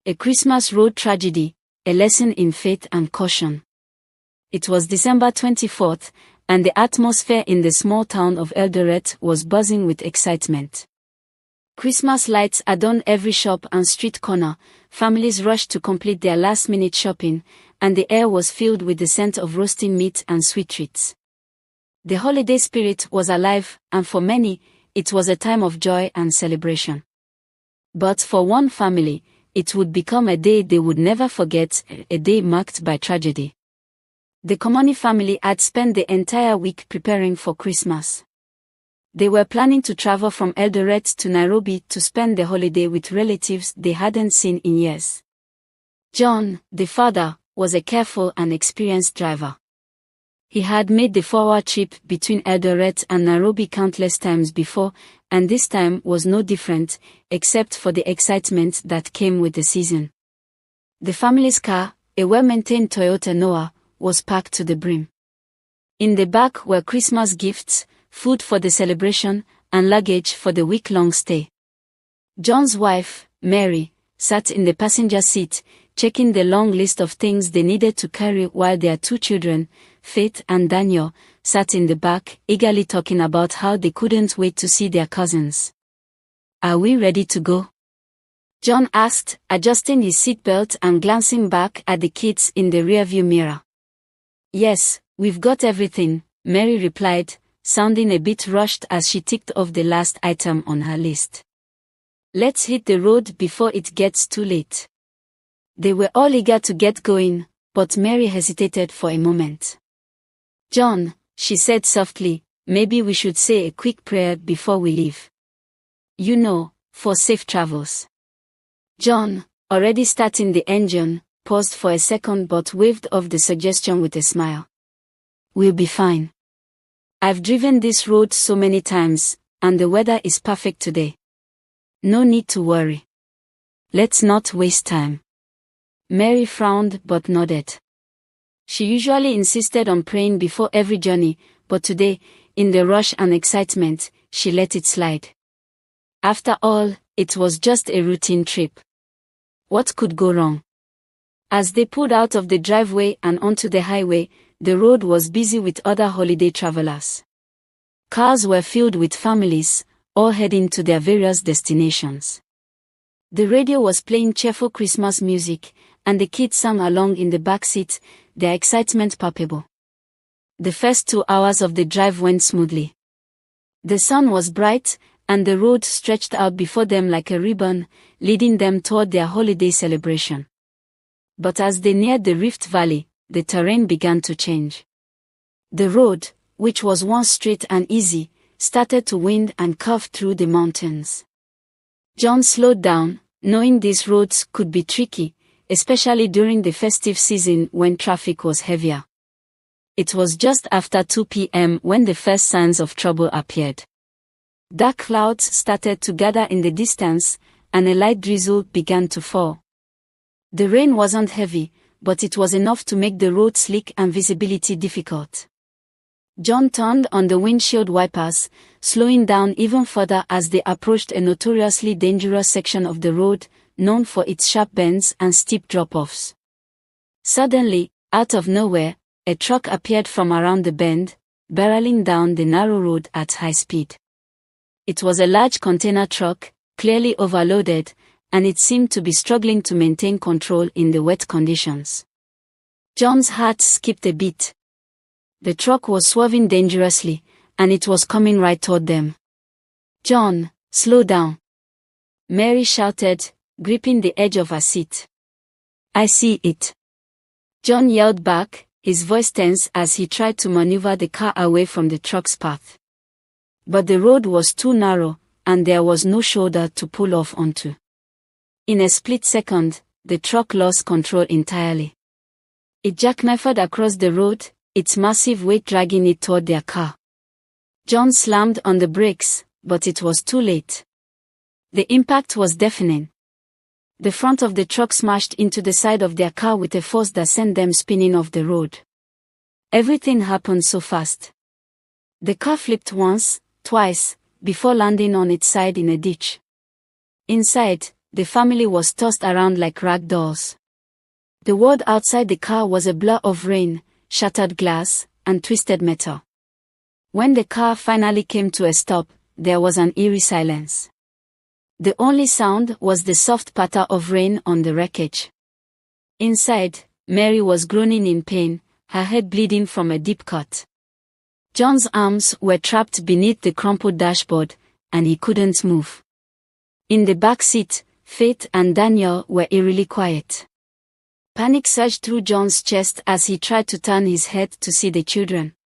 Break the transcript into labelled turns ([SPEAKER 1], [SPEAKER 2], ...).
[SPEAKER 1] A Christmas road tragedy, a lesson in faith and caution. It was December 24th, and the atmosphere in the small town of Eldoret was buzzing with excitement. Christmas lights adorned every shop and street corner, families rushed to complete their last-minute shopping, and the air was filled with the scent of roasting meat and sweet treats. The holiday spirit was alive, and for many, it was a time of joy and celebration. But for one family, it would become a day they would never forget, a day marked by tragedy. The Komani family had spent the entire week preparing for Christmas. They were planning to travel from Eldoret to Nairobi to spend the holiday with relatives they hadn't seen in years. John, the father, was a careful and experienced driver. He had made the 4-hour trip between Eldoret and Nairobi countless times before, and this time was no different, except for the excitement that came with the season. The family's car, a well-maintained Toyota Noah, was packed to the brim. In the back were Christmas gifts, food for the celebration, and luggage for the week-long stay. John's wife, Mary, sat in the passenger seat, checking the long list of things they needed to carry, while their two children, Faith and Daniel, sat in the back, eagerly talking about how they couldn't wait to see their cousins. "Are we ready to go?" John asked, adjusting his seatbelt and glancing back at the kids in the rearview mirror. "Yes, we've got everything," Mary replied, sounding a bit rushed as she ticked off the last item on her list. "Let's hit the road before it gets too late." They were all eager to get going, but Mary hesitated for a moment. "John," she said softly, "maybe we should say a quick prayer before we leave. You know, for safe travels." John, already starting the engine, paused for a second but waved off the suggestion with a smile. "We'll be fine. I've driven this road so many times, and the weather is perfect today. No need to worry. Let's not waste time." Mary frowned but nodded. She usually insisted on praying before every journey, but today, in the rush and excitement, she let it slide. After all, it was just a routine trip. What could go wrong? As they pulled out of the driveway and onto the highway, the road was busy with other holiday travelers. Cars were filled with families, all heading to their various destinations. The radio was playing cheerful Christmas music, and the kids sang along in the back seat, their excitement palpable. The first 2 hours of the drive went smoothly. The sun was bright, and the road stretched out before them like a ribbon, leading them toward their holiday celebration. But as they neared the Rift Valley, the terrain began to change. The road, which was once straight and easy, started to wind and curve through the mountains. John slowed down, knowing these roads could be tricky, especially during the festive season when traffic was heavier. It was just after 2 p.m. when the first signs of trouble appeared. Dark clouds started to gather in the distance, and a light drizzle began to fall. The rain wasn't heavy, but it was enough to make the road slick and visibility difficult. John turned on the windshield wipers, slowing down even further as they approached a notoriously dangerous section of the road, known for its sharp bends and steep drop-offs. Suddenly, out of nowhere, a truck appeared from around the bend, barreling down the narrow road at high speed. It was a large container truck, clearly overloaded, and it seemed to be struggling to maintain control in the wet conditions. John's heart skipped a beat. The truck was swerving dangerously, and it was coming right toward them. "John, slow down!" Mary shouted, gripping the edge of her seat. "I see it." John yelled back, his voice tense as he tried to maneuver the car away from the truck's path. But the road was too narrow, and there was no shoulder to pull off onto. In a split second, the truck lost control entirely. It jackknifed across the road, its massive weight dragging it toward their car. John slammed on the brakes, but it was too late. The impact was deafening. The front of the truck smashed into the side of their car with a force that sent them spinning off the road. Everything happened so fast. The car flipped once, twice, before landing on its side in a ditch. Inside, the family was tossed around like rag dolls. The world outside the car was a blur of rain, shattered glass, and twisted metal. When the car finally came to a stop, there was an eerie silence. The only sound was the soft patter of rain on the wreckage. Inside, Mary was groaning in pain, her head bleeding from a deep cut. John's arms were trapped beneath the crumpled dashboard, and he couldn't move. In the back seat, Faith and Daniel were eerily quiet. Panic surged through John's chest as he tried to turn his head to see the children.